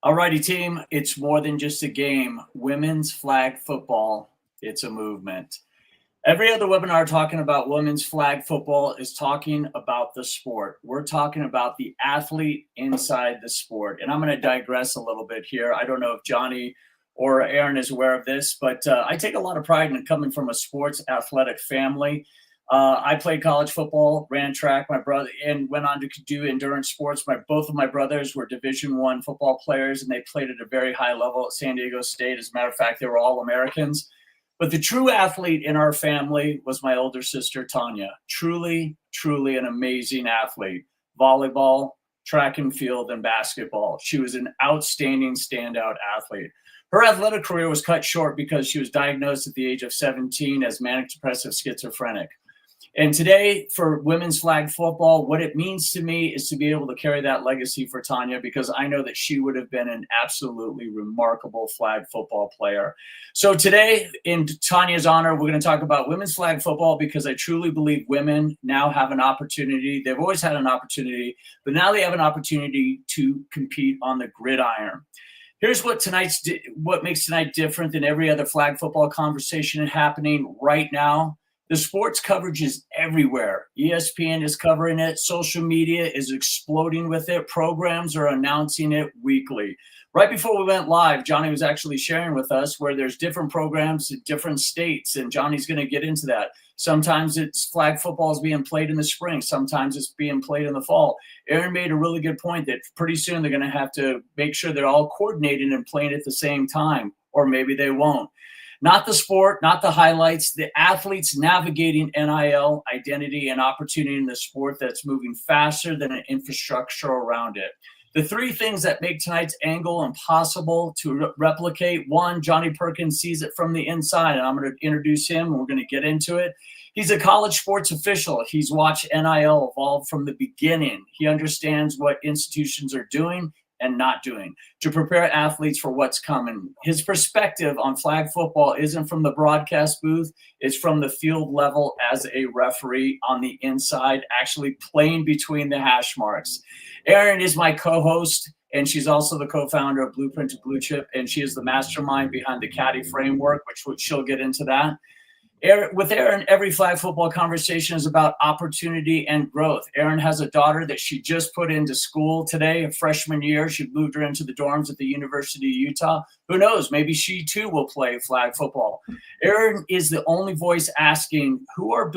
Alrighty, team. It's more than just a game. Women's flag football, it's a movement. Every other webinar talking about women's flag football is talking about the sport. We're talking about the athlete inside the sport. And I'm going to digress a little bit here. I don't know if Johnny or Aaron is aware of this, but I take a lot of pride in coming from a sports athletic family. I played college football, ran track. My brother and went on to do endurance sports. Both of my brothers were Division I football players, and they played at a very high level at San Diego State. As a matter of fact, they were all Americans. But the true athlete in our family was my older sister, Tanya. Truly, truly an amazing athlete. Volleyball, track and field, and basketball. She was an outstanding standout athlete. Her athletic career was cut short because she was diagnosed at the age of 17 as manic depressive schizophrenic. And today, for women's flag football, what it means to me is to be able to carry that legacy for Tanya, because I know that she would have been an absolutely remarkable flag football player. So today, in Tanya's honor, we're going to talk about women's flag football, because I truly believe women now have an opportunity. They've always had an opportunity, but now they have an opportunity to compete on the gridiron. Here's what makes tonight different than every other flag football conversation happening right now. The sports coverage is everywhere. ESPN is covering it. Social media is exploding with it. Programs are announcing it weekly. Right before we went live, Johnny was actually sharing with us where there's different programs in different states, and Johnny's going to get into that. Sometimes it's flag football is being played in the spring. Sometimes it's being played in the fall. Aaron made a really good point that pretty soon they're going to have to make sure they're all coordinated and playing at the same time, or maybe they won't. Not the sport, not the highlights, the athletes navigating NIL, identity, and opportunity in the sport that's moving faster than an infrastructure around it. The three things that make tonight's angle impossible to replicate. One, Johnny Perkins sees it from the inside, and I'm going to introduce him, and we're going to get into it. He's a college sports official. He's watched NIL evolve from the beginning. He understands what institutions are doing and not doing to prepare athletes for what's coming. His perspective on flag football isn't from the broadcast booth, it's from the field level as a referee on the inside, actually playing between the hash marks. Erin is my co-host, and she's also the co-founder of Blueprint to Blue Chip, and she is the mastermind behind the Caddy framework, which she'll get into that. With Erin, every flag football conversation is about opportunity and growth. Erin has a daughter that she just put into school today, a freshman year. She moved her into the dorms at the University of Utah. Who knows? Maybe she too will play flag football. Erin is the only voice asking, who are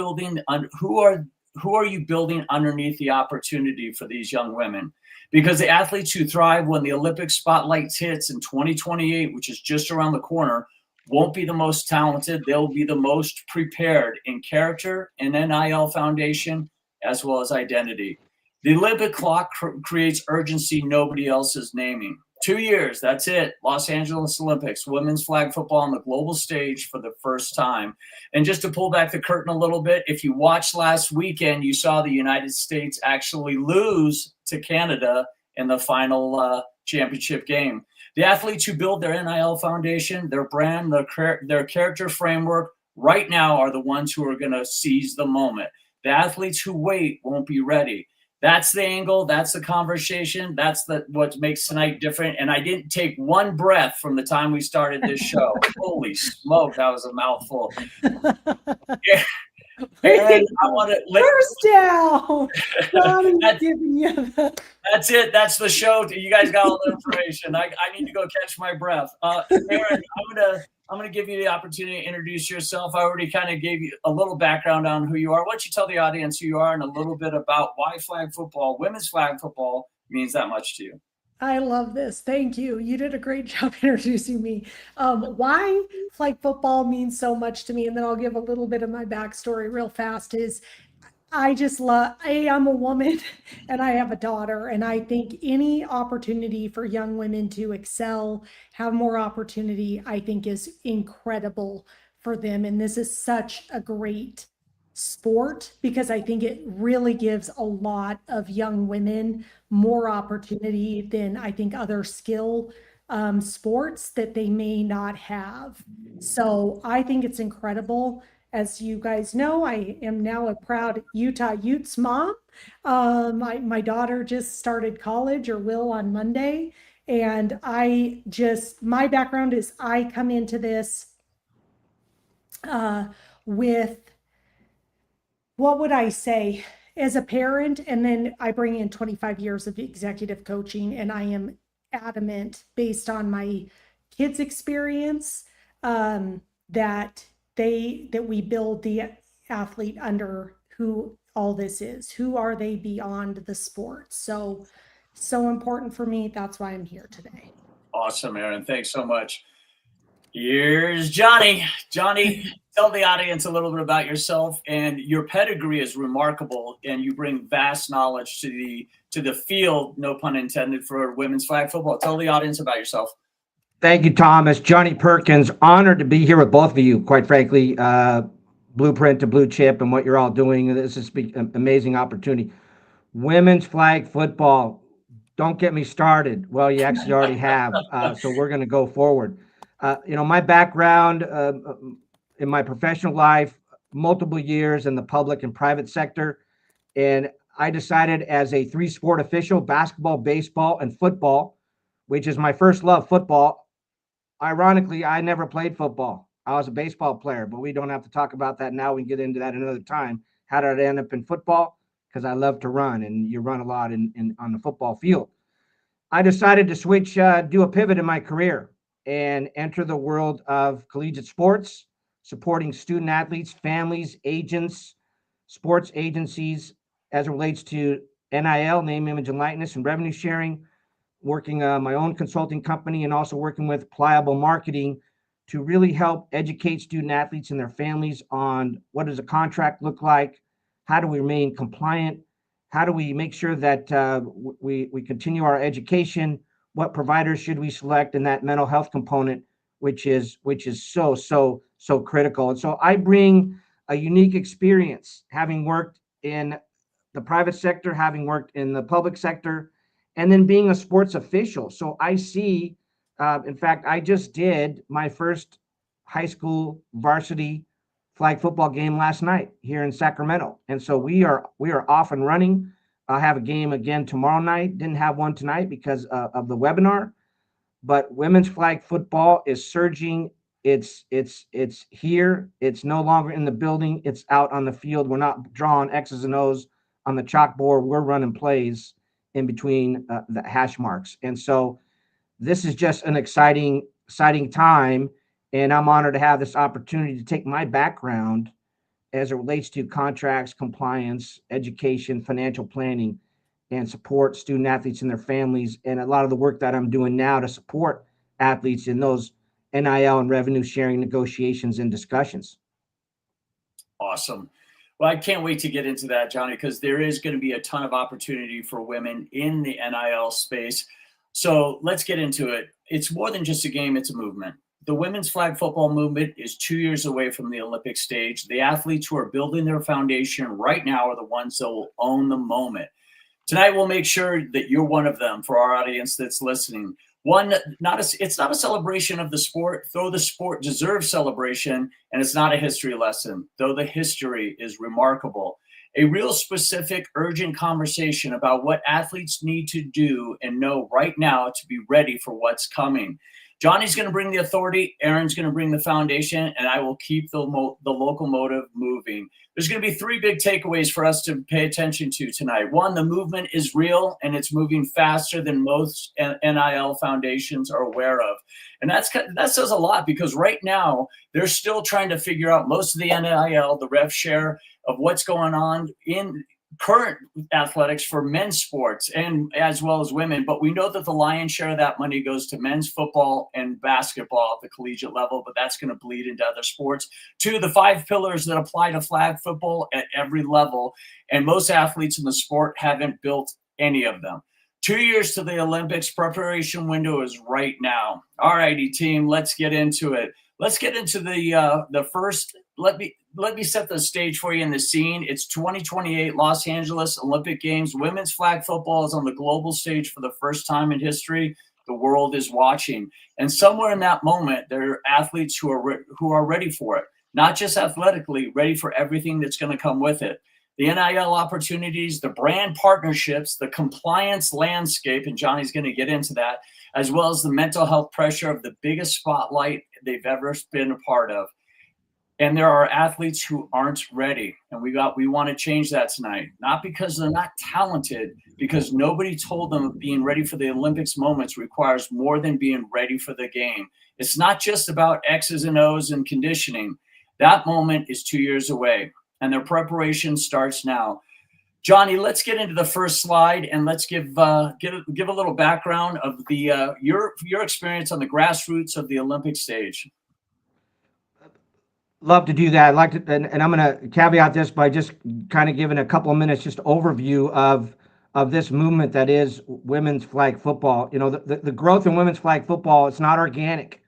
you building underneath the opportunity for these young women? Because the athletes who thrive when the Olympic spotlight hits in 2028, which is just around the corner, won't be the most talented. They'll be the most prepared in character and NIL foundation, as well as identity. The Olympic clock creates urgency nobody else is naming. 2 years, that's it. Los Angeles Olympics, women's flag football on the global stage for the first time. And just to pull back the curtain a little bit, if you watched last weekend, you saw the United States actually lose to Canada in the final championship game. The athletes who build their NIL foundation, their brand, their character framework right now are the ones who are going to seize the moment. The athletes who wait won't be ready. That's the angle. That's the conversation. That's what makes tonight different. And I didn't take one breath from the time we started this show. Holy smoke, that was a mouthful. Yeah. And I want to first down. That's it. That's the show. You guys got all the information. I need to go catch my breath. Aaron, I'm gonna give you the opportunity to introduce yourself. I already kind of gave you a little background on who you are. Why don't you tell the audience who you are and a little bit about why flag football, women's flag football, means that much to you? I love this. Thank you. You did a great job introducing me. Why flag football means so much to me, and then I'll give a little bit of my backstory real fast, is I'm a woman and I have a daughter, and I think any opportunity for young women to excel, have more opportunity, I think is incredible for them. And this is such a great sport because I think it really gives a lot of young women more opportunity than I think other skill sports that they may not have. So I think it's incredible. As you guys know, I am now a proud Utah Utes mom. My daughter just started college, or will on Monday, And my background is I come into this with, what would I say, as a parent, and then I bring in 25 years of executive coaching, and I am adamant based on my kids' experience, that we build the athlete under who all this is. Who are they beyond the sport? So important for me. That's why I'm here today. Awesome, Erin. Thanks so much. Here's Johnny. Johnny, tell the audience a little bit about yourself. And your pedigree is remarkable, and you bring vast knowledge to the field, no pun intended, for women's flag football. Tell the audience about yourself. Thank you, Thomas. Johnny Perkins, honored to be here with both of you, quite frankly. Blueprint to Blue Chip and what you're all doing. This is an amazing opportunity. Women's flag football, don't get me started. Well, you actually already have, so we're going to go forward. My background in my professional life, multiple years in the public and private sector, and I decided as a 3-sport official, basketball, baseball, and football, which is my first love, football. Ironically, I never played football. I was a baseball player, but we don't have to talk about that now. We can get into that another time. How did I end up in football? Because I love to run, and you run a lot on the football field. I decided to switch, do a pivot in my career and enter the world of collegiate sports, supporting student athletes, families, agents, sports agencies as it relates to NIL, name, image, and likeness, and revenue sharing, working my own consulting company, and also working with Pliable Marketing to really help educate student athletes and their families on what does a contract look like, how do we remain compliant, how do we make sure that we continue our education, what providers should we select, and that mental health component, which is so critical. And so I bring a unique experience, having worked in the private sector, having worked in the public sector, and then being a sports official. So I see, in fact, I just did my first high school varsity flag football game last night here in Sacramento. And so we are off and running. I have a game again tomorrow night. Didn't have one tonight because of the webinar, but women's flag football is surging. It's here. It's no longer in the building. It's out on the field. We're not drawing X's and O's on the chalkboard. We're running plays in between the hash marks. And so this is just an exciting time. And I'm honored to have this opportunity to take my background as it relates to contracts, compliance, education, financial planning, and support student athletes and their families. And a lot of the work that I'm doing now to support athletes in those NIL and revenue sharing negotiations and discussions. Awesome. Well, I can't wait to get into that, Johnny, because there is going to be a ton of opportunity for women in the NIL space. So let's get into it. It's more than just a game, it's a movement. The women's flag football movement is 2 years away from the Olympic stage. The athletes who are building their foundation right now are the ones that will own the moment. Tonight, we'll make sure that you're one of them for our audience that's listening. It's not a celebration of the sport, though the sport deserves celebration, and it's not a history lesson, though the history is remarkable. A real specific, urgent conversation about what athletes need to do and know right now to be ready for what's coming. Johnny's going to bring the authority, Erin's going to bring the foundation, and I will keep the locomotive moving. There's going to be 3 big takeaways for us to pay attention to tonight. 1, the movement is real, and it's moving faster than most NIL foundations are aware of. And that says a lot, because right now they're still trying to figure out most of the NIL, the rev share of what's going on in current athletics for men's sports and as well as women. But we know that the lion's share of that money goes to men's football and basketball at the collegiate level, but that's going to bleed into other sports. 2, the 5 pillars that apply to flag football at every level. And most athletes in the sport haven't built any of them. 2 years to the Olympics, preparation window is right now. All righty, team, let's get into it. Let's get into the first. Let me set the stage for you in the scene. It's 2028 Los Angeles Olympic Games. Women's flag football is on the global stage for the first time in history. The world is watching, and somewhere in that moment, there are athletes who are ready for it. Not just athletically, ready for everything that's going to come with it. the NIL opportunities, the brand partnerships, the compliance landscape, and Johnny's going to get into that, as well as the mental health pressure of the biggest spotlight they've ever been a part of. And there are athletes who aren't ready, and we want to change that tonight. Not because they're not talented, because nobody told them being ready for the Olympics moments requires more than being ready for the game. It's not just about X's and O's and conditioning. That moment is 2 years away, and their preparation starts now. Johnny, let's get into the first slide, and let's give a little background of the your experience on the grassroots of the Olympic stage. Love to do that. I'd like to, and I'm going to caveat this by just kind of giving a couple of minutes, just overview of this movement that is women's flag football. You know, the growth in women's flag football, it's not organic.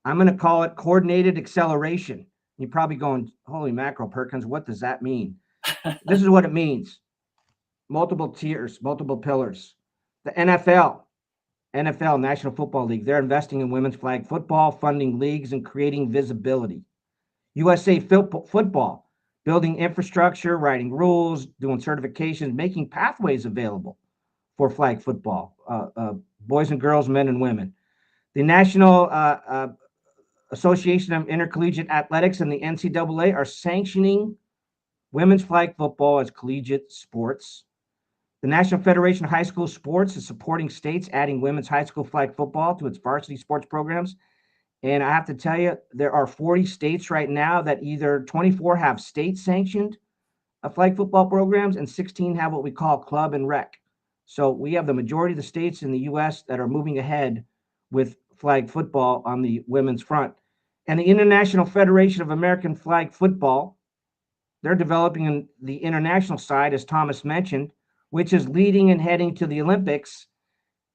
I'm going to call it coordinated acceleration. You're probably going, holy mackerel, Perkins, what does that mean? This is what it means. Multiple tiers, multiple pillars. The NFL, National Football League, they're investing in women's flag football, funding leagues, and creating visibility. USA Football, building infrastructure, writing rules, doing certifications, making pathways available for flag football, boys and girls, men and women. The National Association of Intercollegiate Athletics and the NCAA are sanctioning women's flag football as collegiate sports. The National Federation of High School Sports is supporting states adding women's high school flag football to its varsity sports programs. And I have to tell you, there are 40 states right now that either 24 have state-sanctioned flag football programs and 16 have what we call club and rec. So we have the majority of the states in the U.S. that are moving ahead with flag football on the women's front. And the International Federation of American Flag Football, they're developing the international side, as Thomas mentioned, which is leading and heading to the Olympics.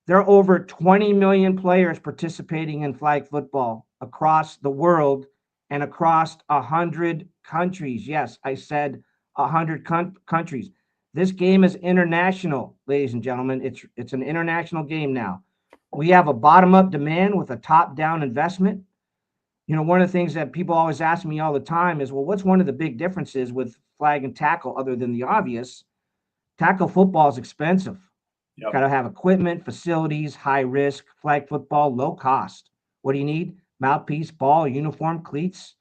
There are over 20 million players participating in flag football across the world and across 100 countries. Yes, I said 100 countries. This game is international, ladies and gentlemen. It's an international game now. We have a bottom-up demand with a top-down investment. You know, one of the things that people always ask me all the time is, well, what's one of the big differences with flag and tackle other than the obvious? Tackle football is expensive. Yep. Got to have equipment, facilities, high risk. Flag football, low cost. What do you need? Mouthpiece, ball, uniform, cleats,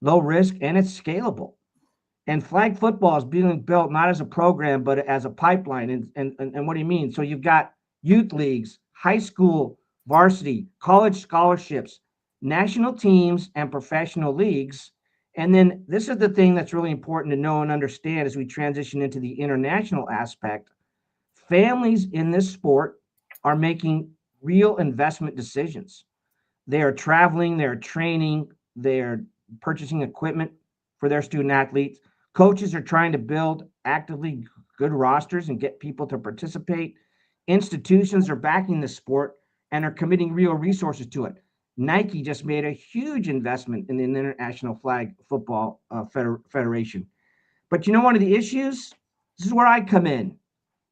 low risk, and it's scalable. And flag football is being built not as a program, but as a pipeline. And what do you mean? So you've got youth leagues, high school, varsity, college scholarships, national teams, and professional leagues. And then this is the thing that's really important to know and understand as we transition into the international aspect. Families in this sport are making real investment decisions. They are traveling, they're training, they're purchasing equipment for their student athletes. Coaches are trying to build actively good rosters and get people to participate. Institutions are backing the sport and are committing real resources to it. Nike just made a huge investment in the International Flag Football Federation. But you know, one of the issues, this is where I come in.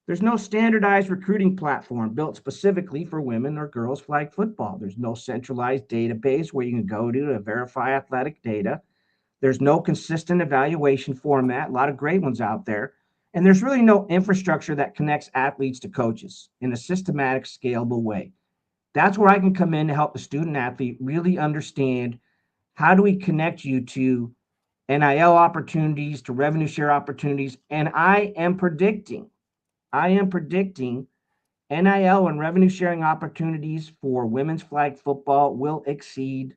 There's no standardized recruiting platform built specifically for women or girls flag football. There's no centralized database where you can go to verify athletic data. There's no consistent evaluation format, a lot of great ones out there. And there's really no infrastructure that connects athletes to coaches in a systematic, scalable way. That's where I can come in to help the student athlete really understand, how do we connect you to NIL opportunities, to revenue share opportunities. And I am predicting NIL and revenue sharing opportunities for women's flag football will exceed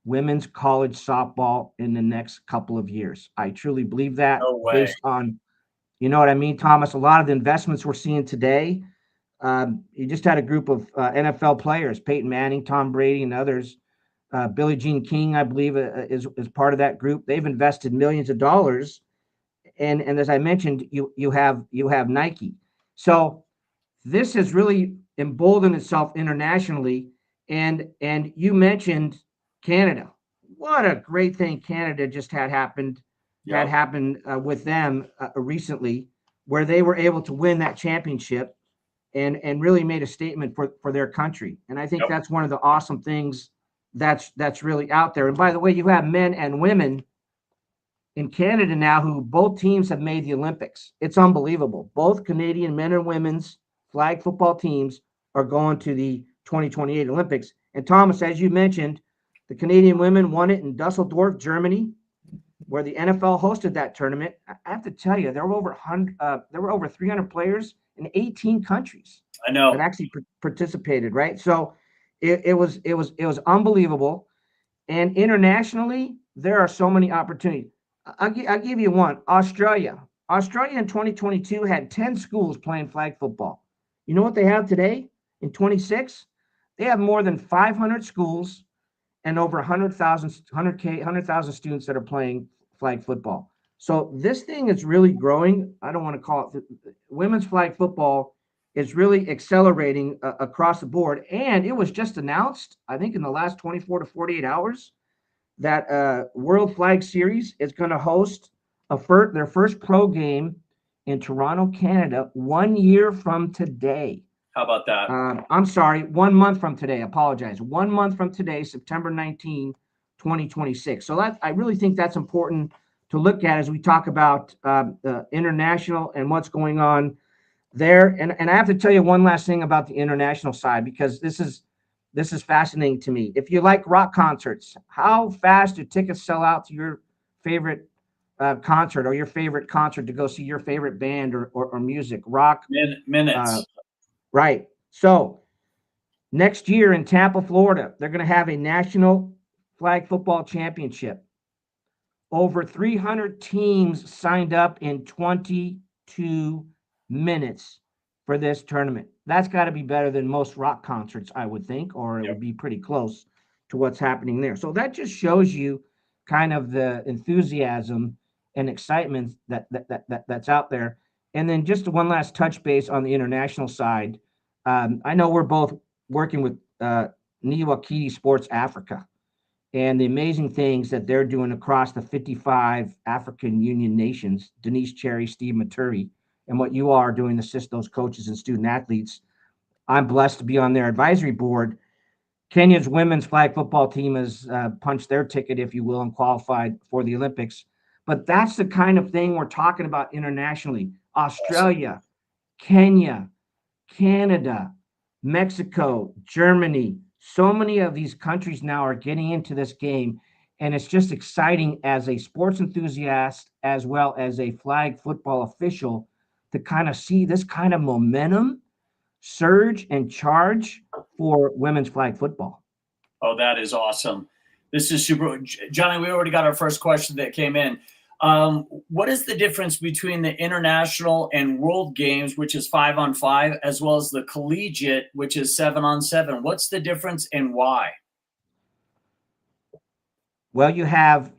women's college softball in the next couple of years. I truly believe that. No way. Based on, you know what I mean, Thomas, a lot of the investments we're seeing today. You just had a group of NFL players, Peyton Manning, Tom Brady, and others. Billie Jean King, I believe, is part of that group. They've invested millions of dollars. And as I mentioned, you have Nike. So this has really emboldened itself internationally. And you mentioned Canada. What a great thing Canada just had happened with them recently, where they were able to win that championship and really made a statement for their country. And I think that's one of the awesome things that's really out there. And by the way, you have men and women in Canada now, who both teams have made the Olympics. It's unbelievable. Both Canadian men and women's flag football teams are going to the 2028 Olympics. And Thomas, as you mentioned, the Canadian women won it in Dusseldorf, Germany, where the NFL hosted that tournament. I have to tell you, there were over 300 players in 18 countries I know. that actually participated. Right, so it was unbelievable. And internationally, there are so many opportunities. I'll give you one. Australia in 2022 had 10 schools playing flag football. You know what they have today in 26? They have more than 500 schools and over 100,000 students that are playing flag football. So this thing is really growing. I don't want to call it women's flag football is really accelerating across the board. And it was just announced, I think in the last 24 to 48 hours, that World Flag Series is going to host their first pro game in Toronto, Canada, 1 year from today. How about that? I'm sorry, 1 month from today. Apologize. 1 month from today, September 19, 2026. So I really think that's important to look at as we talk about international and what's going on there. And I have to tell you one last thing about the international side, because this is fascinating to me. If you like rock concerts, how fast do tickets sell out to your favorite concert, or your favorite concert to go see your favorite band or music? Rock minutes. Right. So next year in Tampa, Florida, they're going to have a national flag football championship. Over 300 teams signed up in 22 minutes for this tournament. That's got to be better than most rock concerts, I would think, or it would be pretty close to what's happening there. So that just shows you kind of the enthusiasm and excitement that's out there. And then just one last touch base on the international side. I know we're both working with Niwakiti Sports Africa and the amazing things that they're doing across the 55 African Union nations, Denise Cherry, Steve Maturi, and what you are doing to assist those coaches and student athletes. I'm blessed to be on their advisory board. Kenya's women's flag football team has punched their ticket, if you will, and qualified for the Olympics. But that's the kind of thing we're talking about internationally. Australia, Kenya, Canada, Mexico, Germany. So many of these countries now are getting into this game. And it's just exciting as a sports enthusiast, as well as a flag football official, to kind of see this kind of momentum surge and charge for women's flag football. Oh, that is awesome. This is super. Johnny, we already got our first question that came in. What is the difference between the international and world games, which is 5-on-5, as well as the collegiate, which is 7-on-7? What's the difference and why? Well, you have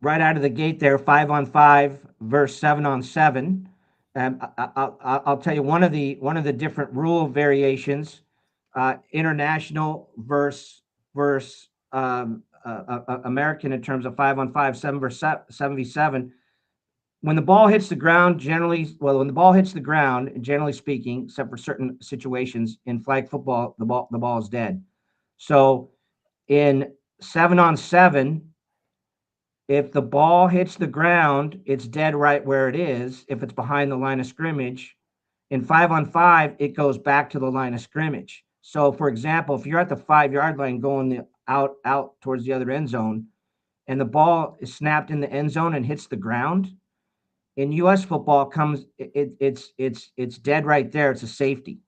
right out of the gate there, 5-on-5 versus 7-on-7. I'll tell you one of the different rule variations, international versus American in terms of 5-on-5, 7 versus 7v7. When the ball hits the ground, generally speaking, except for certain situations in flag football, the ball is dead. So in 7-on-7, if the ball hits the ground, it's dead right where it is. If it's behind the line of scrimmage, in 5-on-5, it goes back to the line of scrimmage. So, for example, if you're at the 5-yard line going out towards the other end zone, and the ball is snapped in the end zone and hits the ground, in U.S. football it's dead right there. It's a safety.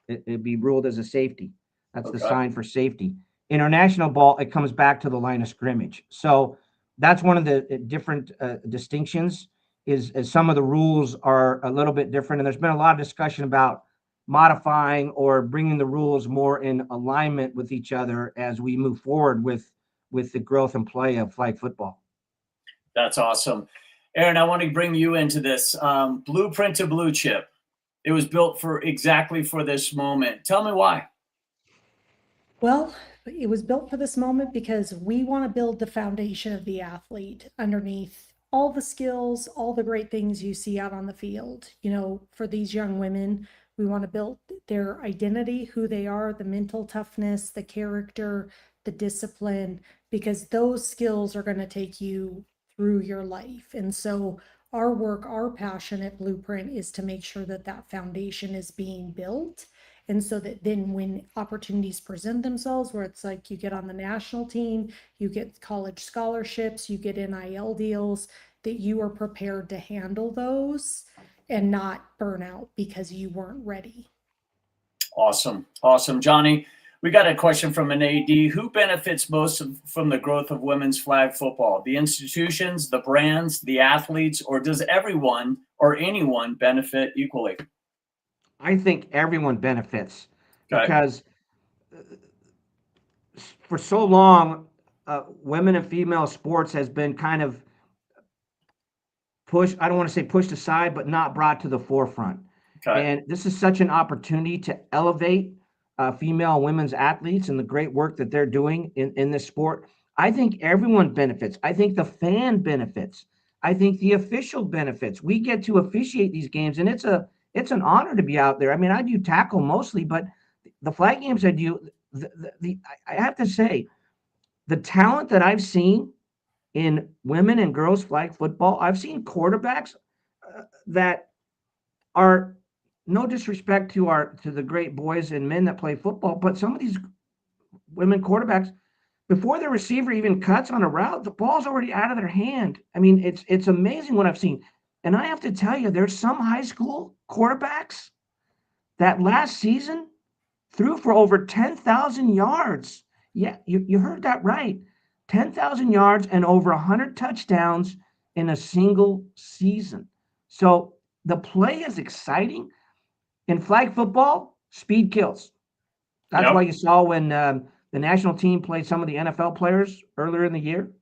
It'd be ruled as a safety. That's the sign for safety. International ball, it comes back to the line of scrimmage. So that's one of the different distinctions. Is some of the rules are a little bit different, and there's been a lot of discussion about modifying or bringing the rules more in alignment with each other as we move forward with the growth and play of flag football. That's awesome. Aaron, I want to bring you into this. Blueprint to Blue Chip. It was built exactly for this moment. Tell me why. Well, it was built for this moment because we want to build the foundation of the athlete underneath all the skills, all the great things you see out on the field. You know, for these young women, we want to build their identity, who they are, the mental toughness, the character, the discipline, because those skills are going to take you through your life. And so our work, our passion at Blueprint is to make sure that that foundation is being built. And so that then when opportunities present themselves, where it's like you get on the national team, you get college scholarships, you get NIL deals, that you are prepared to handle those and not burn out because you weren't ready. Awesome. Awesome. Johnny, we got a question from an AD. Who benefits most from the growth of women's flag football? The institutions, the brands, the athletes, or does everyone or anyone benefit equally? I think everyone benefits Okay. because for so long, women and female sports has been kind of pushed. I don't want to say pushed aside, but not brought to the forefront. Okay. And this is such an opportunity to elevate female and women's athletes and the great work that they're doing in this sport. I think everyone benefits. I think the fan benefits. I think the official benefits. We get to officiate these games, and it's an honor to be out there. I mean, I do tackle mostly, but the flag games I do, I have to say, the talent that I've seen in women and girls flag football, I've seen quarterbacks that are, no disrespect to the great boys and men that play football, but some of these women quarterbacks, before the receiver even cuts on a route, the ball's already out of their hand. I mean, it's amazing what I've seen. And I have to tell you, there's some high school quarterbacks that last season threw for over 10,000 yards. Yeah, you heard that right. 10,000 yards and over 100 touchdowns in a single season. So the play is exciting. In flag football, speed kills. That's Yep. why you saw when the national team played some of the NFL players earlier in the year,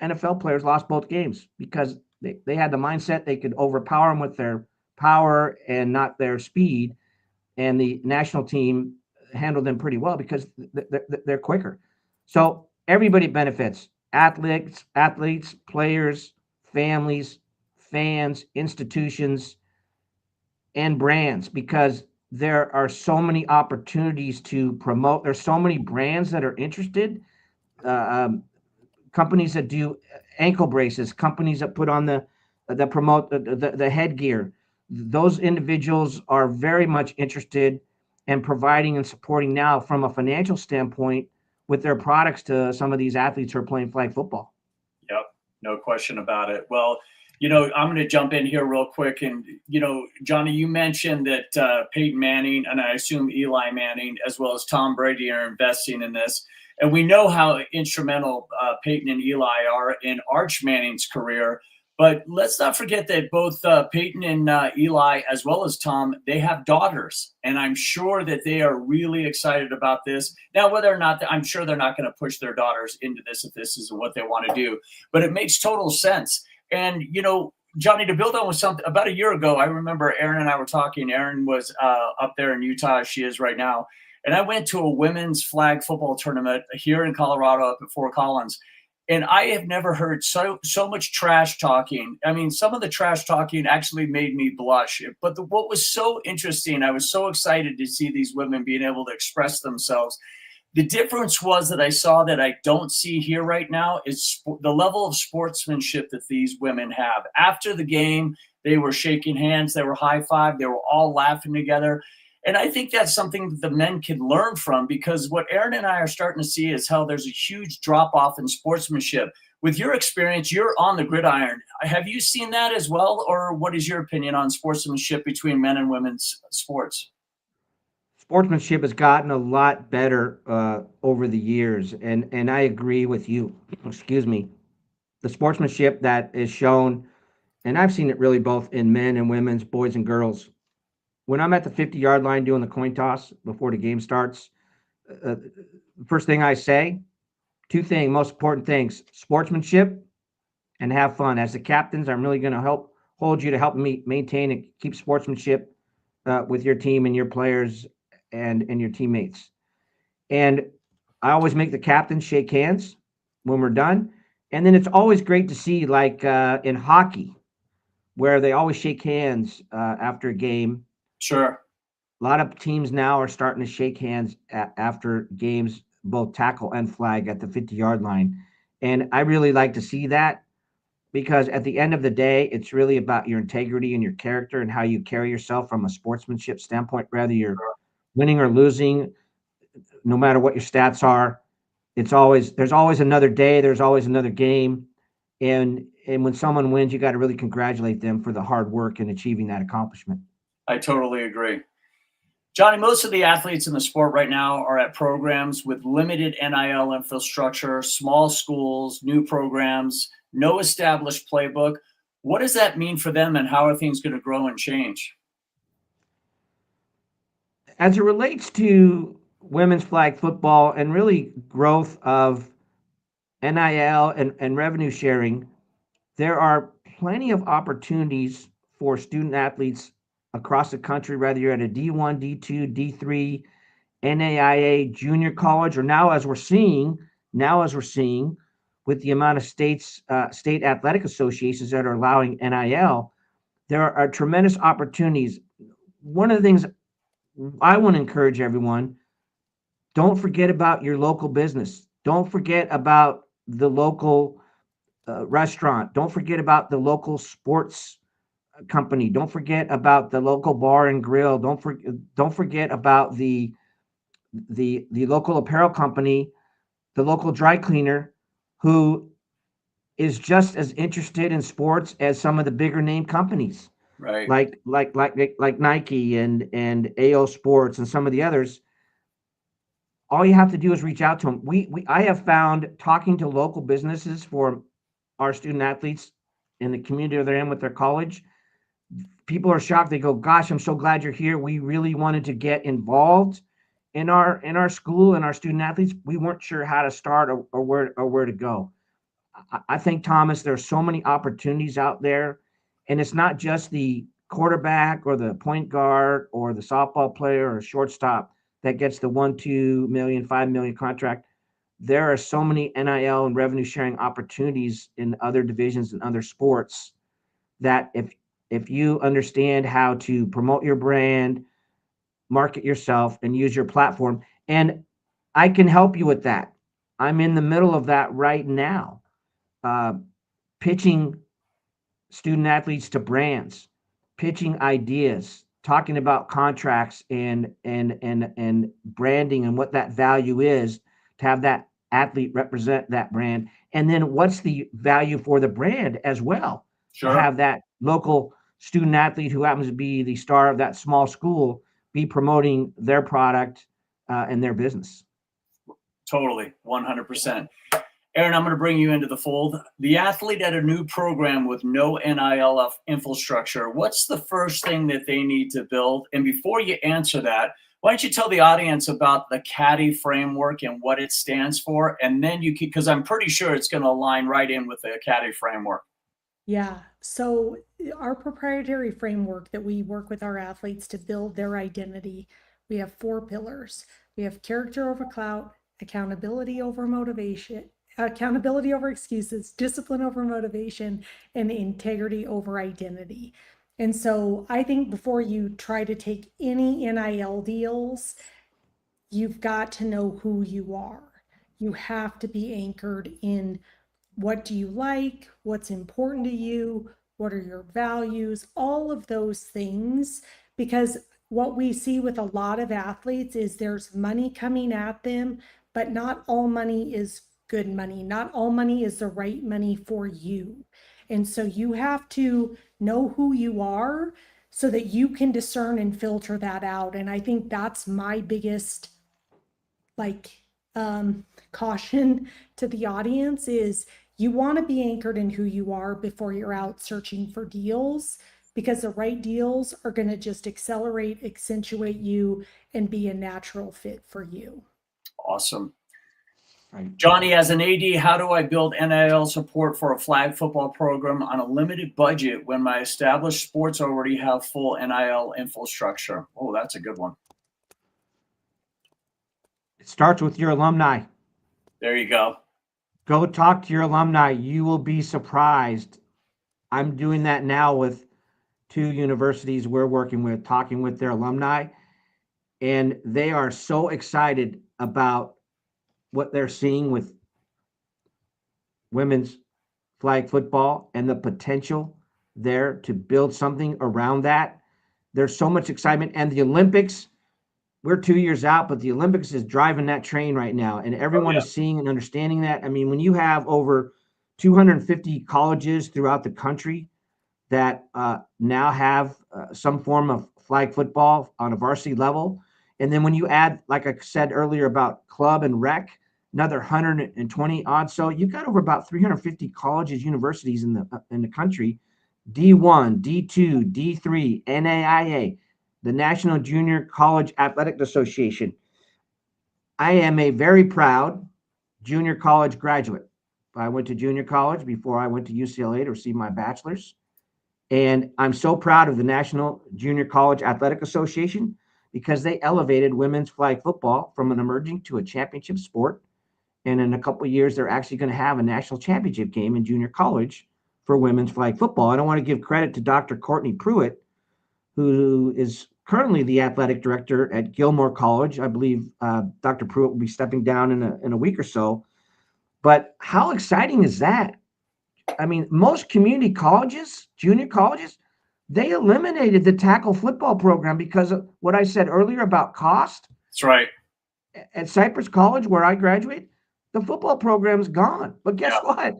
NFL players lost both games because they had the mindset they could overpower them with their power and not their speed. And the national team handled them pretty well because they're quicker. So everybody benefits: athletes, players, families, fans, institutions, and brands, because there are so many opportunities to promote. There's so many brands that are interested, companies that do ankle braces, companies that put on that promote the headgear. Those individuals are very much interested in providing and supporting now from a financial standpoint with their products to some of these athletes who are playing flag football. Yep. No question about it. Well, I'm going to jump in here real quick. And, Johnny, you mentioned that Peyton Manning, and I assume Eli Manning, as well as Tom Brady, are investing in this. And we know how instrumental Peyton and Eli are in Arch Manning's career. But let's not forget that both Peyton and Eli, as well as Tom, they have daughters. And I'm sure that they are really excited about this. Now, whether or not, I'm sure they're not going to push their daughters into this if this isn't what they want to do. But it makes total sense. And, Johnny, to build on with something, about a year ago, I remember Erin and I were talking. Erin was up there in Utah, as she is right now. And I went to a women's flag football tournament here in Colorado up at Fort Collins. And I have never heard so much trash talking. I mean, some of the trash talking actually made me blush. But what was so interesting, I was so excited to see these women being able to express themselves. The difference was that I saw that I don't see here right now is the level of sportsmanship that these women have. After the game, they were shaking hands, they were high-fived, they were all laughing together. And I think that's something that the men can learn from, because what Erin and I are starting to see is how there's a huge drop-off in sportsmanship. With your experience, you're on the gridiron. Have you seen that as well? Or what is your opinion on sportsmanship between men and women's sports? Sportsmanship has gotten a lot better over the years, and I agree with you. Excuse me. The sportsmanship that is shown, and I've seen it really both in men and women's, boys and girls. When I'm at the 50-yard line doing the coin toss before the game starts, the first thing I say, two things, most important things: sportsmanship and have fun. As the captains, I'm really going to hold you to help me maintain and keep sportsmanship with your team and your players and your teammates. And I always make the captains shake hands when we're done. And then it's always great to see, like in hockey, where they always shake hands after a game. Sure. A lot of teams now are starting to shake hands after games, both tackle and flag, at the 50-yard line. And I really like to see that. because at the end of the day, it's really about your integrity and your character and how you carry yourself from a sportsmanship standpoint, whether you're winning or losing, no matter what your stats are. There's always another day, there's always another game. And when someone wins, you got to really congratulate them for the hard work in achieving that accomplishment. I totally agree. Johnny, most of the athletes in the sport right now are at programs with limited NIL infrastructure, small schools, new programs, no established playbook. What does that mean for them, and how are things going to grow and change? As it relates to women's flag football and really growth of NIL and revenue sharing, there are plenty of opportunities for student athletes across the country, whether you're at a D1, D2, D3, NAIA, junior college, or now as we're seeing with the amount of state athletic associations that are allowing NIL, there are tremendous opportunities. One of the things I want to encourage everyone, don't forget about your local business. Don't forget about the local restaurant. Don't forget about the local sports company. Don't forget about the local bar and grill. Don't forget about the local apparel company, the local dry cleaner, who is just as interested in sports as some of the bigger name companies, Right. like Nike and AO Sports and some of the others. All you have to do is reach out to them. I have found, talking to local businesses for our student athletes in the community they're in with their college, people are shocked. They go, "Gosh, I'm so glad you're here. We really wanted to get involved in our school and our student athletes. We weren't sure how to start or where to go." I think, Thomas, there's so many opportunities out there, and it's not just the quarterback or the point guard or the softball player or shortstop that gets the 1-2 million, 5 million contract. There are so many NIL and revenue sharing opportunities in other divisions and other sports that if you understand how to promote your brand, market yourself, and use your platform, and I can help you with that. I'm in the middle of that right now, pitching student athletes to brands, pitching ideas, talking about contracts and branding and what that value is to have that athlete represent that brand. And then what's the value for the brand as well? Sure. To have that local student athlete who happens to be the star of that small school be promoting their product and their business. Totally, 100%. Aaron, I'm going to bring you into the fold. The athlete at a new program with no NIL infrastructure, what's the first thing that they need to build? And before you answer that, why don't you tell the audience about the CADI framework and what it stands for? And then you can, because I'm pretty sure it's going to align right in with the CADI framework. Yeah, so our proprietary framework that we work with our athletes to build their identity, we have 4 pillars. We have character over clout, accountability over excuses, discipline over motivation, and integrity over identity. And so I think before you try to take any NIL deals, you've got to know who you are. You have to be anchored in what do you like, what's important to you, what are your values, all of those things. Because what we see with a lot of athletes is there's money coming at them, but not all money is good money. Not all money is the right money for you. And so you have to know who you are so that you can discern and filter that out. And I think that's my biggest caution to the audience is you want to be anchored in who you are before you're out searching for deals, because the right deals are going to just accelerate, accentuate you, and be a natural fit for you. Awesome. Johnny, as an AD, how do I build NIL support for a flag football program on a limited budget when my established sports already have full NIL infrastructure? Oh, that's a good one. It starts with your alumni. There you go. Go talk to your alumni. You will be surprised. I'm doing that now with 2 universities we're working with, talking with their alumni, and they are so excited about what they're seeing with women's flag football and the potential there to build something around that. There's so much excitement. And the Olympics, we're 2 years out, but the Olympics is driving that train right now. And everyone is seeing and understanding that. I mean, when you have over 250 colleges throughout the country that now have some form of flag football on a varsity level, and then when you add, like I said earlier about club and rec, another 120 odd, so you've got over about 350 colleges, universities in the country, D1, D2, D3, NAIA, the National Junior College Athletic Association. I am a very proud junior college graduate. I went to junior college before I went to UCLA to receive my bachelor's. And I'm so proud of the National Junior College Athletic Association because they elevated women's flag football from an emerging to a championship sport. And in a couple of years, they're actually going to have a national championship game in junior college for women's flag football. And I want to give credit to Dr. Courtney Pruitt, who is currently the athletic director at Gilmore College. I believe Dr. Pruitt will be stepping down in a week or so. But how exciting is that? I mean, most community colleges, junior colleges, they eliminated the tackle football program because of what I said earlier about cost. That's right. At Cypress College, where I graduated, the football program's gone. But guess what?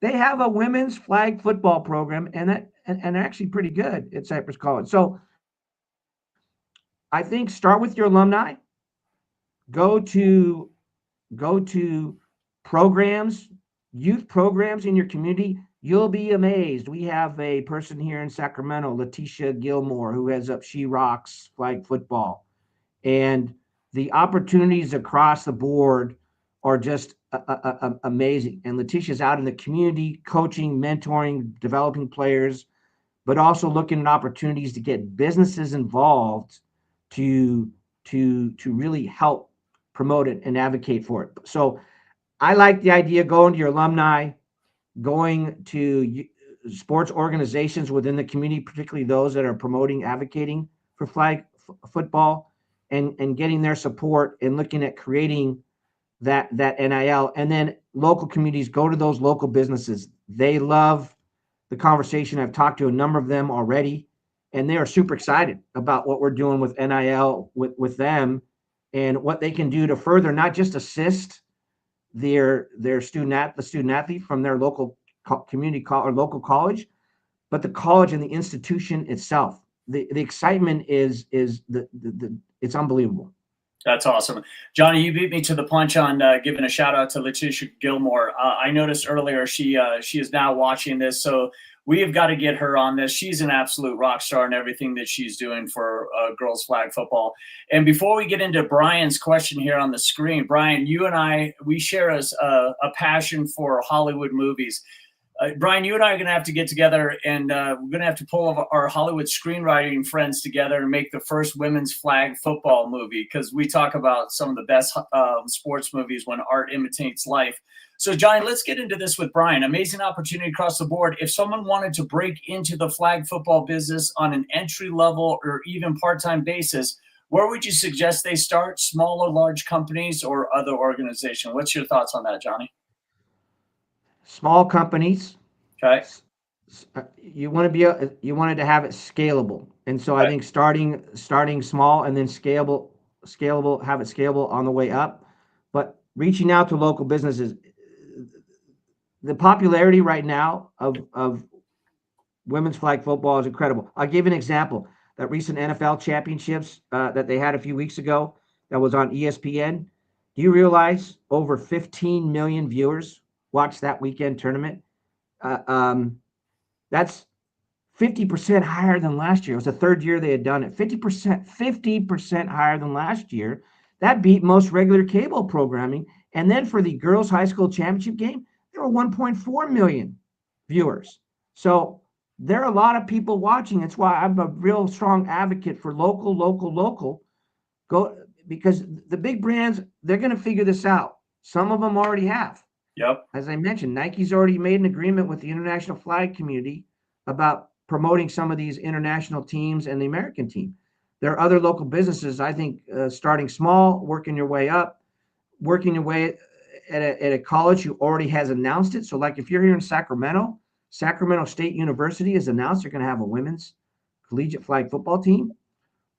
They have a women's flag football program, and actually pretty good at Cypress College. So I think start with your alumni. Go to programs, youth programs in your community. You'll be amazed. We have a person here in Sacramento, Letitia Gilmore, who heads up She Rocks flag football. And the opportunities across the board are just amazing. And Letitia's out in the community, coaching, mentoring, developing players, but also looking at opportunities to get businesses involved to really help promote it and advocate for it. So I like the idea of going to your alumni, going to sports organizations within the community, particularly those that are promoting, advocating for flag football, and getting their support and looking at creating that NIL. And then local communities, go to those local businesses. They love the conversation. I've talked to a number of them already, and they are super excited about what we're doing with NIL with them and what they can do to further not just assist their student athlete from their local community or local college, but the college and the institution itself. The excitement is it's unbelievable. That's awesome. Johnny, you beat me to the punch on giving a shout out to Letitia Gilmore. I noticed earlier she is now watching this, so we have got to get her on this. She's an absolute rock star in everything that she's doing for girls flag football. And before we get into Brian's question here on the screen, Brian, you and I, we share a passion for Hollywood movies. Brian, you and I are going to have to get together, and we're going to have to pull our Hollywood screenwriting friends together and make the first women's flag football movie, because we talk about some of the best sports movies when art imitates life. So, Johnny, let's get into this with Brian. Amazing opportunity across the board. If someone wanted to break into the flag football business on an entry level or even part-time basis, where would you suggest they start? Small or large companies or other organization? What's your thoughts on that, Johnny? Small companies. Okay. You want it to have it scalable. And so I think starting small and then scalable, have it scalable on the way up, but reaching out to local businesses. The popularity right now of women's flag football is incredible. I'll give you an example. That recent NFL championships that they had a few weeks ago that was on ESPN. Do you realize over 15 million viewers watched that weekend tournament? That's 50% higher than last year. It was the third year they had done it. 50% higher than last year. That beat most regular cable programming. And then for the girls' high school championship game, there were 1.4 million viewers. So there are a lot of people watching. That's why I'm a real strong advocate for local. Go, because the big brands, they're going to figure this out. Some of them already have. Yep. As I mentioned, Nike's already made an agreement with the international flag community about promoting some of these international teams and the American team. There are other local businesses, I think, starting small, working your way up, working your way at a college who already has announced it. So like if you're here in Sacramento, Sacramento State University has announced they're going to have a women's collegiate flag football team.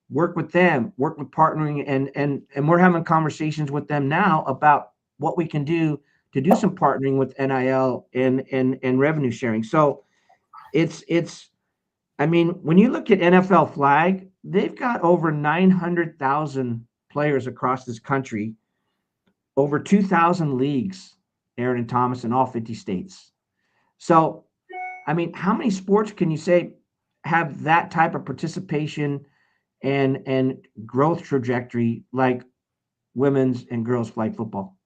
Work with them, work with partnering, and we're having conversations with them now about what we can do to do some partnering with NIL and revenue sharing. So it's I mean, when you look at NFL flag, they've got over 900,000 players across this country, over 2,000 leagues, Aaron and Thomas, in all 50 states. So, I mean, how many sports can you say have that type of participation and growth trajectory like women's and girls flag football?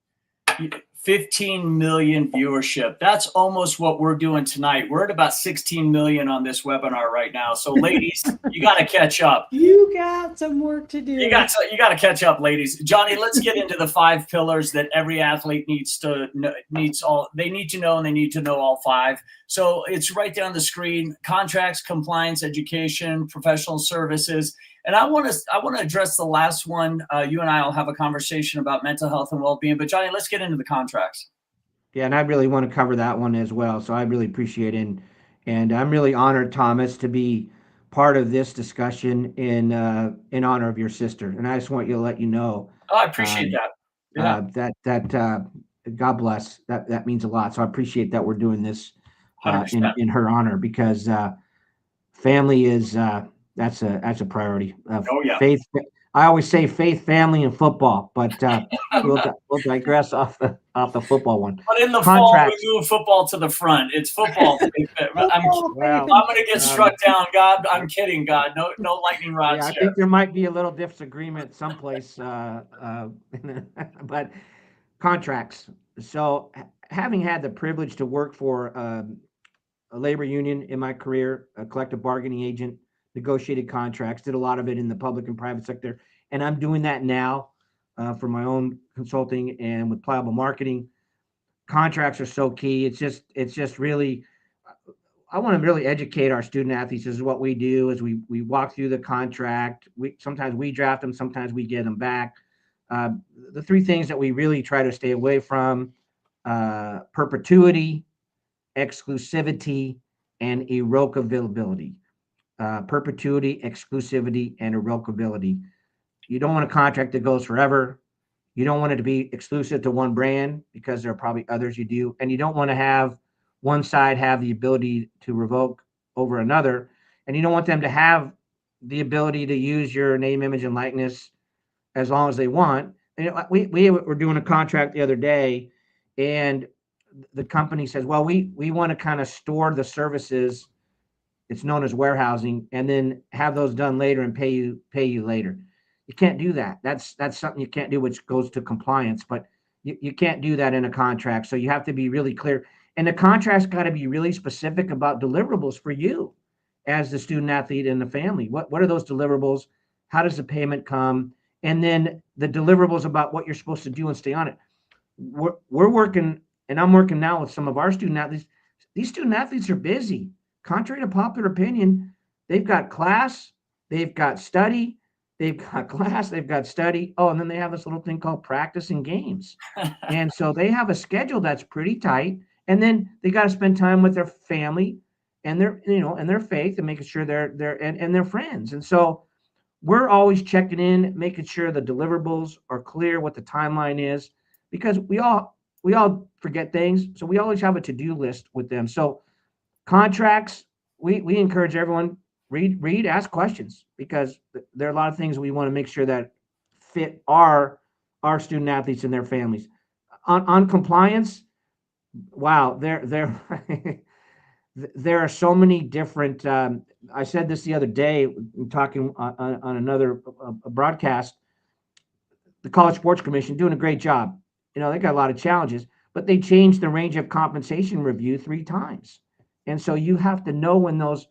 15 million viewership. That's almost what we're doing tonight. We're at about 16 million on this webinar right now. So ladies, you got to catch up. You got some work to do. You got to catch up, ladies. Johnny, let's get into the 5 pillars that every athlete needs to know, they need to know, and they need to know all 5. So it's right down the screen: contracts, compliance, education, professional services. And I want to address the last one. You and I will have a conversation about mental health and well-being. But Johnny, let's get into the contracts. Yeah, and I really want to cover that one as well. So I really appreciate it, and I'm really honored, Thomas, to be part of this discussion in honor of your sister. And I just want you to let you know. Oh, I appreciate that. Yeah. That God bless. That means a lot. So I appreciate that we're doing this in her honor, because family is. That's a priority. Oh yeah. Faith. I always say faith, family, and football, but we'll digress off the football one. But in the fall, we move football to the front. It's football. I'm going to get struck down. God, I'm kidding. God, no lightning rods. Yeah, I think there might be a little disagreement someplace, but contracts. So, having had the privilege to work for a labor union in my career, a collective bargaining agent, negotiated contracts, did a lot of it in the public and private sector. And I'm doing that now for my own consulting and with Pliable Marketing. Contracts are so key. It's just really, I want to really educate our student athletes. This is what we do: is we walk through the contract. Sometimes we draft them, sometimes we get them back. The 3 things that we really try to stay away from: perpetuity, exclusivity, and irrevocability. Perpetuity, exclusivity, and irrevocability. You don't want a contract that goes forever. You don't want it to be exclusive to one brand, because there are probably others you do. And you don't want to have one side have the ability to revoke over another. And you don't want them to have the ability to use your name, image, and likeness as long as they want. And we were doing a contract the other day, and the company says, well, we want to kind of store the services. It's known as warehousing, and then have those done later and pay you later. You can't do that. That's something you can't do, which goes to compliance, but you can't do that in a contract. So you have to be really clear. And the contract's got to be really specific about deliverables for you as the student athlete and the family. What are those deliverables? How does the payment come? And then the deliverables about what you're supposed to do and stay on it. We're working, and I'm working now with some of our student athletes. These student athletes are busy. Contrary to popular opinion, they've got class, they've got study, they've got class, they've got study. Oh, and then they have this little thing called practice and games. And so they have a schedule that's pretty tight. And then they got to spend time with their family and their faith, and making sure they're and their friends. And so we're always checking in, making sure the deliverables are clear, what the timeline is, because we all forget things. So we always have a to-do list with them. So contracts, we encourage everyone, read, ask questions, because there are a lot of things we want to make sure that fit our student athletes and their families. On compliance, wow, there are so many different. I said this the other day, talking on another broadcast. The College Sports Commission doing a great job. They got a lot of challenges, but they changed the range of compensation review 3 times. And so you have to know when those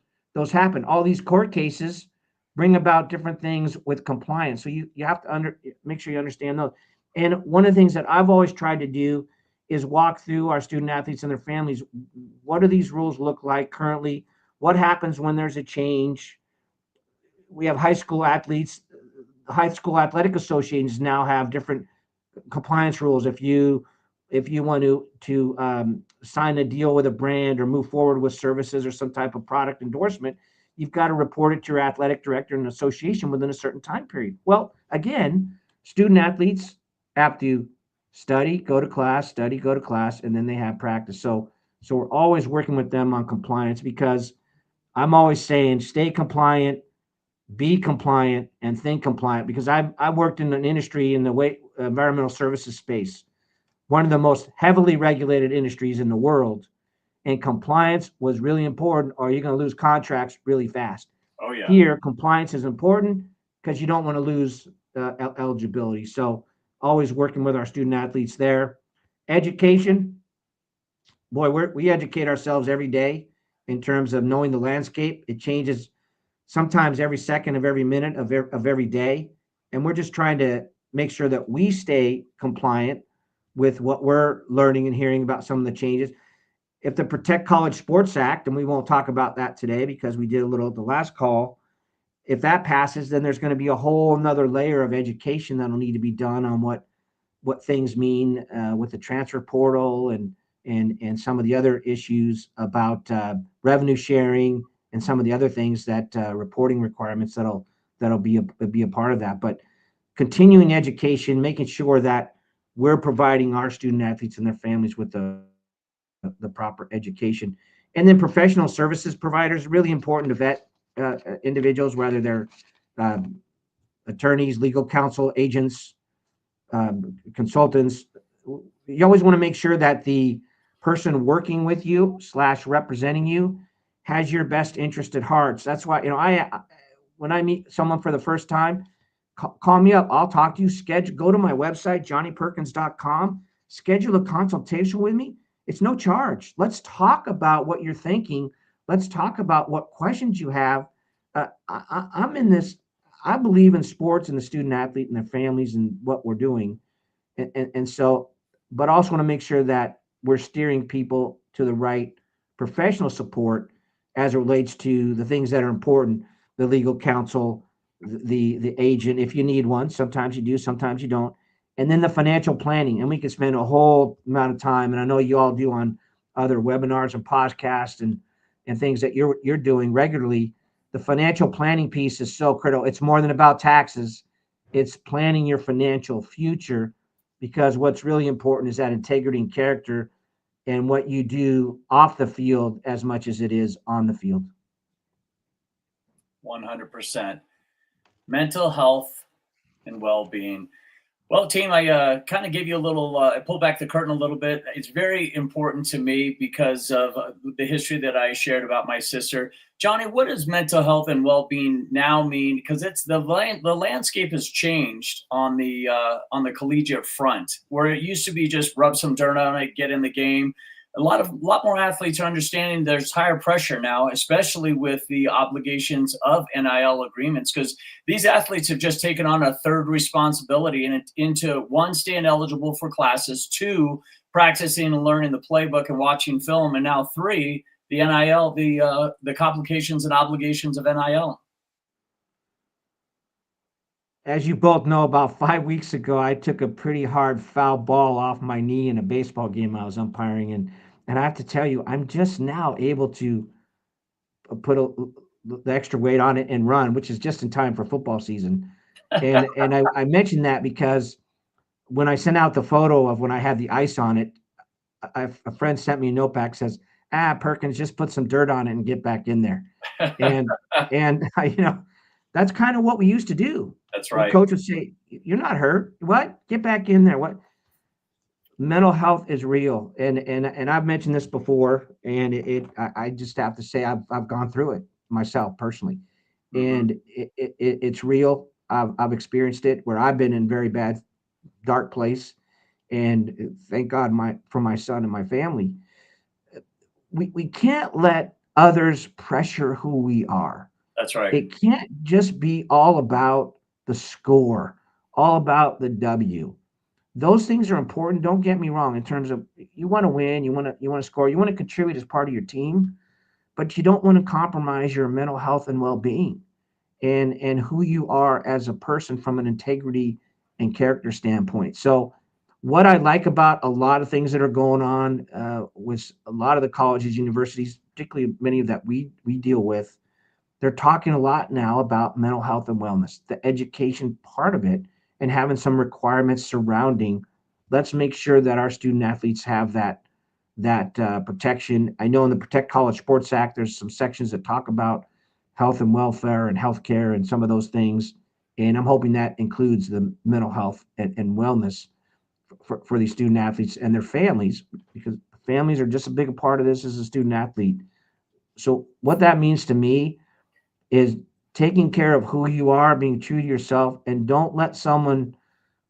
happen. All these court cases bring about different things with compliance. So you have to make sure you understand those. And one of the things that I've always tried to do is walk through our student athletes and their families. What do these rules look like currently? What happens when there's a change? We have high school athletes. High school athletic associations now have different compliance rules. If you if you want to sign a deal with a brand or move forward with services or some type of product endorsement, you've got to report it to your athletic director and association within a certain time period. Well, again, student athletes have to study, go to class, study, go to class, and then they have practice. So we're always working with them on compliance, because I'm always saying stay compliant, be compliant, and think compliant, because I worked in an industry in the environmental services space, one of the most heavily regulated industries in the world, and compliance was really important, or you're going to lose contracts really fast. Oh yeah. Here, compliance is important because you don't want to lose eligibility. So always working with our student athletes there. Education, boy, we educate ourselves every day in terms of knowing the landscape. It changes sometimes every second of every minute of every day. And we're just trying to make sure that we stay compliant with what we're learning and hearing about some of the changes. If the Protect College Sports Act, and we won't talk about that today because we did a little at the last call, if that passes, then there's going to be a whole another layer of education that'll need to be done on what things mean with the transfer portal and some of the other issues about revenue sharing and some of the other things that reporting requirements that'll be a part of that. But continuing education, making sure that we're providing our student athletes and their families with the proper education. And then professional services providers, really important to vet individuals, whether they're attorneys, legal counsel, agents, consultants. You always want to make sure that the person working with you / representing you has your best interest at heart. So that's why, when I meet someone for the first time, call me up. I'll talk to you. Go to my website, johnnyperkins.com, schedule a consultation with me. It's no charge. Let's talk about what you're thinking. Let's talk about what questions you have. I'm in this. I believe in sports and the student athlete and their families and what we're doing. And so, but also want to make sure that we're steering people to the right professional support as it relates to the things that are important, the legal counsel, the agent, if you need one. Sometimes you do, sometimes you don't. And then the financial planning. And we could spend a whole amount of time, and I know you all do on other webinars and podcasts and things that you're doing regularly. The financial planning piece is so critical. It's more than about taxes. It's planning your financial future, because what's really important is that integrity and character and what you do off the field as much as it is on the field. 100%. Mental health and well-being. Well, team, I kind of give you a little, I pull back the curtain a little bit. It's very important to me because of the history that I shared about my sister. Johnny, what does mental health and well-being now mean? Because it's the landscape has changed on the collegiate front, where it used to be just rub some dirt on it, get in the game. A lot more athletes are understanding there's higher pressure now, especially with the obligations of NIL agreements, because these athletes have just taken on a third responsibility into one, staying eligible for classes, two, practicing and learning the playbook and watching film, and now three, the NIL, the complications and obligations of NIL. As you both know, about 5 weeks ago, I took a pretty hard foul ball off my knee in a baseball game I was umpiring, and I have to tell you, I'm just now able to put the extra weight on it and run, which is just in time for football season. And I mentioned that because when I sent out the photo of when I had the ice on it, a friend sent me a note back, says, Perkins, just put some dirt on it and get back in there. And that's kind of what we used to do. That's right. The coach would say, "You're not hurt. What? Get back in there." What? Mental health is real, and I've mentioned this before, and I just have to say I've gone through it myself personally, and it's real. I've experienced it where I've been in very bad, dark place, and thank God for my son and my family. We can't let others pressure who we are. That's right. It can't just be all about the score, all about the W. Those things are important. Don't get me wrong. In terms of you want to win, you want to score, you want to contribute as part of your team, but you don't want to compromise your mental health and well-being, and who you are as a person from an integrity and character standpoint. So What I like about a lot of things that are going on with a lot of the colleges, universities, particularly many of that we deal with, they're talking a lot now about mental health and wellness, the education part of it, and having some requirements surrounding. Let's make sure that our student athletes have that protection. I know in the Protect College Sports Act, there's some sections that talk about health and welfare and healthcare and some of those things, and I'm hoping that includes the mental health and wellness for these student athletes and their families, because families are just as big a part of this as a student athlete. So what that means to me is taking care of who you are, being true to yourself, and don't let someone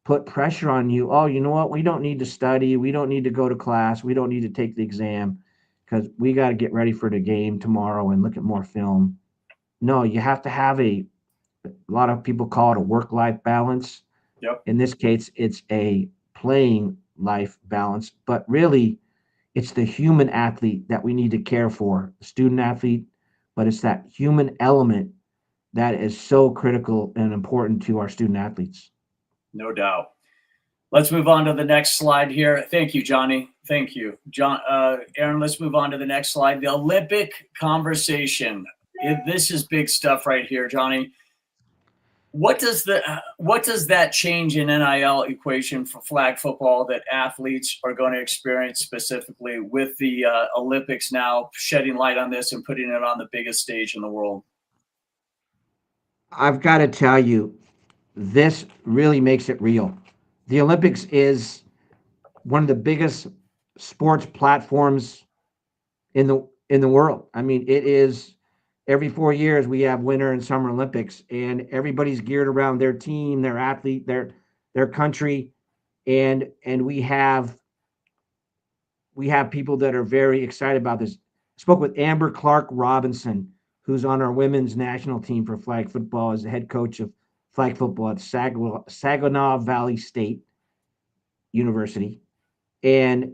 put pressure on you. Oh, you know what? We don't need to study. We don't need to go to class. We don't need to take the exam because we got to get ready for the game tomorrow and look at more film. No, you have to have a lot of people call it a work-life balance. Yep. In this case, it's a playing life balance, but really it's the human athlete that we need to care for, the student athlete, but it's that human element that is so critical and important to our student athletes. No doubt. Let's move on to the next slide here. Thank you, Johnny. Thank you, John. Aaron, let's move on to the next slide. The Olympic conversation. This is big stuff right here, Johnny. What does that change in NIL equation for flag football that athletes are going to experience specifically with the Olympics now shedding light on this and putting it on the biggest stage in the world? I've got to tell you, this really makes it real. The Olympics is one of the biggest sports platforms in the world. I mean, it is every 4 years we have Winter and Summer Olympics, and everybody's geared around their team, their athlete, their country, and we have people that are very excited about this. I spoke with Amber Clark Robinson, who's on our women's national team for flag football as the head coach of flag football at Saginaw Valley State University. And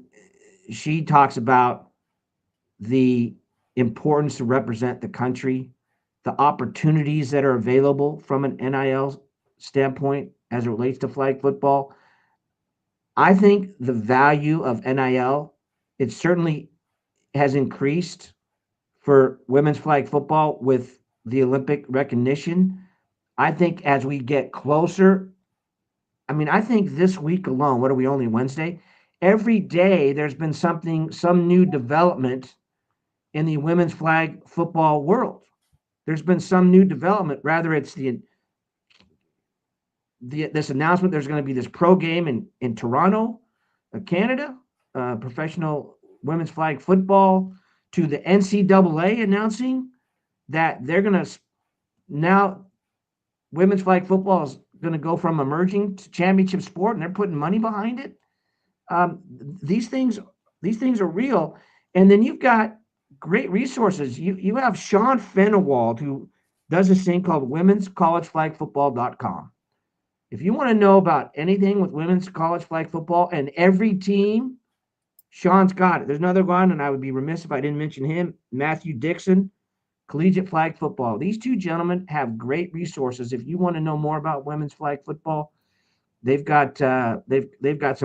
she talks about the importance to represent the country, the opportunities that are available from an NIL standpoint as it relates to flag football. I think the value of NIL, it certainly has increased for women's flag football with the Olympic recognition. I think as we get closer, I mean, I think this week alone, what are we, only Wednesday? Every day there's been some new development in the women's flag football world. There's been some new development. Rather, it's this announcement there's going to be this pro game in Toronto, Canada, professional women's flag football, to the NCAA announcing that they're going to now women's flag football is going to go from emerging to championship sport, and they're putting money behind it. These things are real. And then you've got great resources. You have Sean Fennewald, who does this thing called womenscollegeflagfootball.com. If you want to know about anything with women's college flag football and every team, Sean's got it. There's another one, and I would be remiss if I didn't mention him, Matthew Dixon, Collegiate Flag Football. These two gentlemen have great resources. If you want to know more about women's flag football, they've got some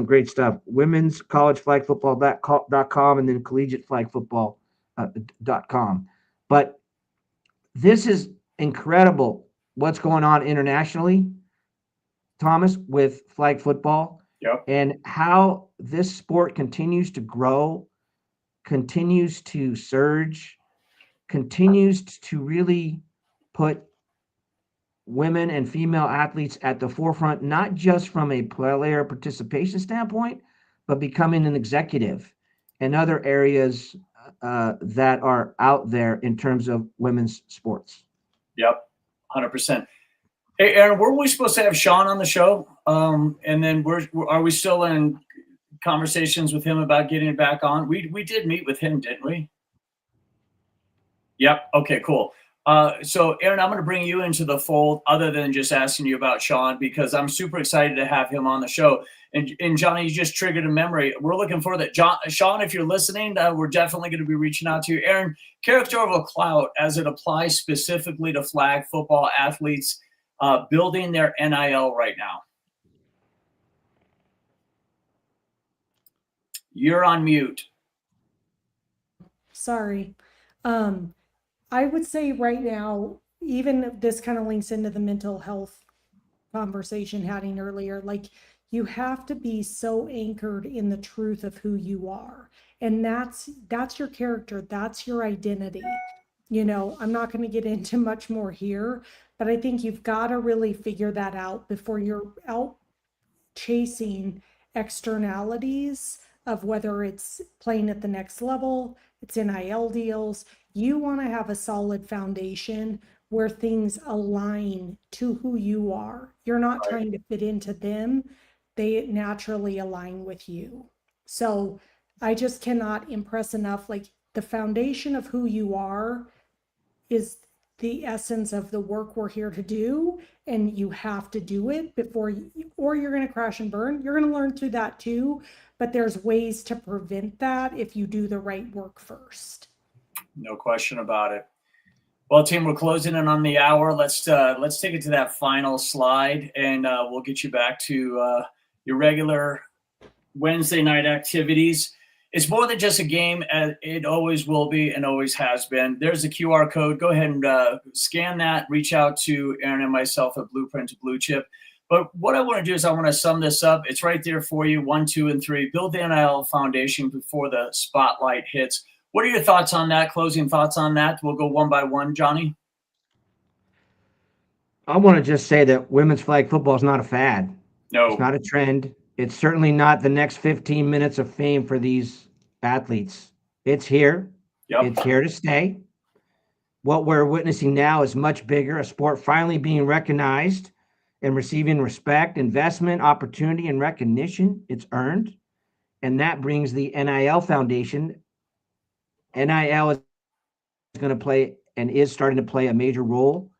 great stuff. womenscollegeflagfootball.com and then collegiateflagfootball.com. But this is incredible what's going on internationally, Thomas, with flag football. Yep. And how this sport continues to grow, continues to surge, continues to really put women and female athletes at the forefront, not just from a player participation standpoint, but becoming an executive and other areas that are out there in terms of women's sports. Yep, 100%. Hey, Aaron, were we supposed to have Sean on the show? And then are we still in conversations with him about getting it back on? We did meet with him, didn't we? Yep. Okay, cool. So, Aaron, I'm going to bring you into the fold other than just asking you about Sean, because I'm super excited to have him on the show. And Johnny, you just triggered a memory. We're looking for that. Sean, if you're listening, we're definitely going to be reaching out to you. Aaron, characteristical clout as it applies specifically to flag football athletes building their NIL right now. You're on mute. Sorry. I would say right now, even this kind of links into the mental health conversation having earlier, like you have to be so anchored in the truth of who you are. And that's your character, that's your identity. You know, I'm not going to get into much more here, but I think you've got to really figure that out before you're out chasing externalities of whether it's playing at the next level, it's NIL deals. You want to have a solid foundation where things align to who you are. You're not trying to fit into them, they naturally align with you. So I just cannot impress enough, like the foundation of who you are is the essence of the work we're here to do, and you have to do it before you, or you're going to crash and burn. You're going to learn through that too, but there's ways to prevent that if you do the right work first. No question about it. Well, team, we're closing in on the hour. Let's take it to that final slide, and we'll get you back to your regular Wednesday night activities. It's more than just a game, as it always will be and always has been. There's a QR code. Go ahead and scan that. Reach out to Aaron and myself at Blueprint to Blue Chip. But what I want to do is I want to sum this up. It's right there for you, 1, 2, and 3. Build the NIL foundation before the spotlight hits. What are your thoughts on that? Closing thoughts on that? We'll go one by one, Johnny. I want to just say that women's flag football is not a fad. No. It's not a trend. It's certainly not the next 15 minutes of fame for these athletes. It's here. Yep. It's here to stay. What we're witnessing now is much bigger, a sport finally being recognized and receiving respect, investment, opportunity, and recognition it's earned. And that brings the NIL Foundation. NIL is going to play and is starting to play a major role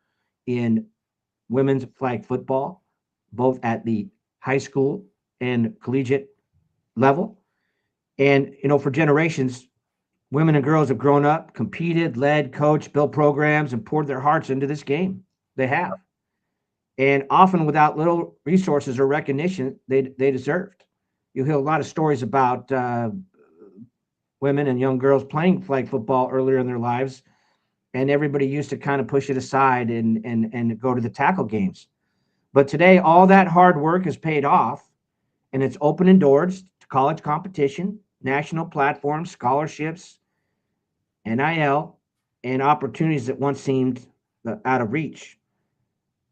in women's flag football, both at the high school and collegiate level. And, you know, for generations, women and girls have grown up, competed, led, coached, built programs, and poured their hearts into this game. They have. And often without little resources or recognition they deserved. You hear a lot of stories about women and young girls playing flag football earlier in their lives, and everybody used to kind of push it aside and go to the tackle games. But today, all that hard work has paid off, and it's opening doors to college competition, national platforms, scholarships, NIL, and opportunities that once seemed out of reach.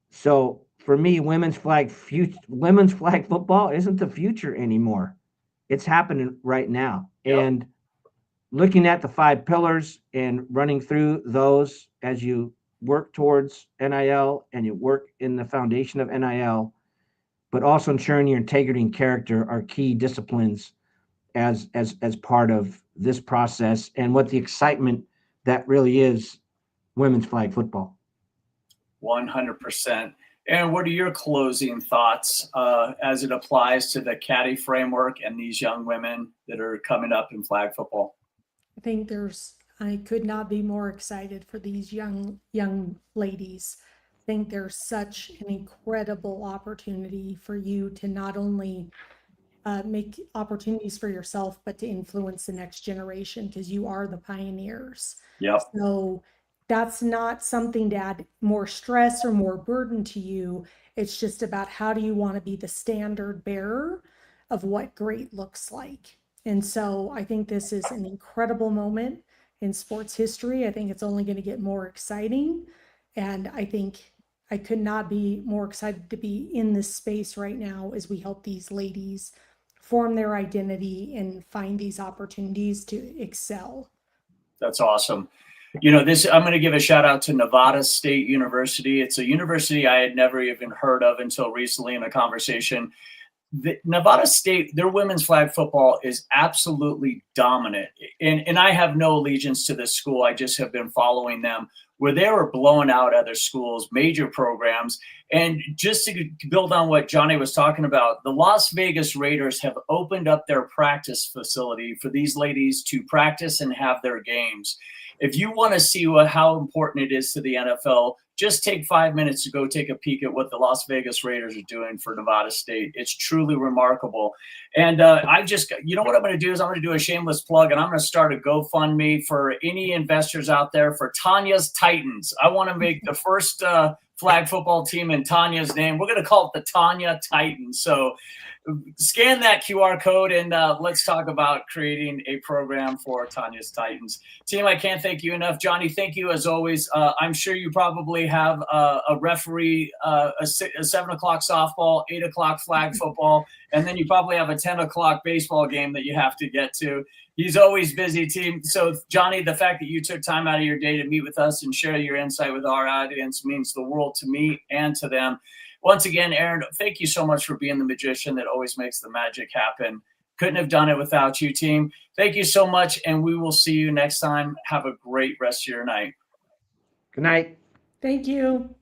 So for me, women's flag football isn't the future anymore. It's happening right now. Yep. And looking at the 5 pillars and running through those as you work towards NIL and you work in the foundation of NIL, but also ensuring your integrity and character are key disciplines as part of this process and what the excitement that really is women's flag football. 100%. And what are your closing thoughts as it applies to the Caddy framework and these young women that are coming up in flag football? I think I could not be more excited for these young ladies. I think there's such an incredible opportunity for you to not only make opportunities for yourself, but to influence the next generation, because you are the pioneers. Yep. So that's not something to add more stress or more burden to you. It's just about how do you want to be the standard bearer of what great looks like. And so I think this is an incredible moment in sports history. I think it's only going to get more exciting. And I think I could not be more excited to be in this space right now as we help these ladies form their identity and find these opportunities to excel. That's awesome. You know, I'm going to give a shout out to Nevada State University. It's a university I had never even heard of until recently in a conversation. Nevada State, their women's flag football is absolutely dominant. And I have no allegiance to this school. I just have been following them, where they were blowing out other schools, major programs. And just to build on what Johnny was talking about, the Las Vegas Raiders have opened up their practice facility for these ladies to practice and have their games. If you want to see how important it is to the NFL, just take 5 minutes to go take a peek at what the Las Vegas Raiders are doing for Nevada State. It's truly remarkable. And you know what I'm going to do is I'm going to do a shameless plug, and I'm going to start a GoFundMe for any investors out there for Tanya's Titans. I want to make the first flag football team in Tanya's name. We're going to call it the Tanya Titans. So scan that QR code and let's talk about creating a program for Tanya's Titans. Team, I can't thank you enough. Johnny, thank you as always. I'm sure you probably have a referee, a 7 o'clock softball, 8 o'clock flag football, and then you probably have a 10 o'clock baseball game that you have to get to. He's always busy, team. So, Johnny, the fact that you took time out of your day to meet with us and share your insight with our audience means the world to me and to them. Once again, Aaron, thank you so much for being the magician that always makes the magic happen. Couldn't have done it without you, team. Thank you so much, and we will see you next time. Have a great rest of your night. Good night. Thank you.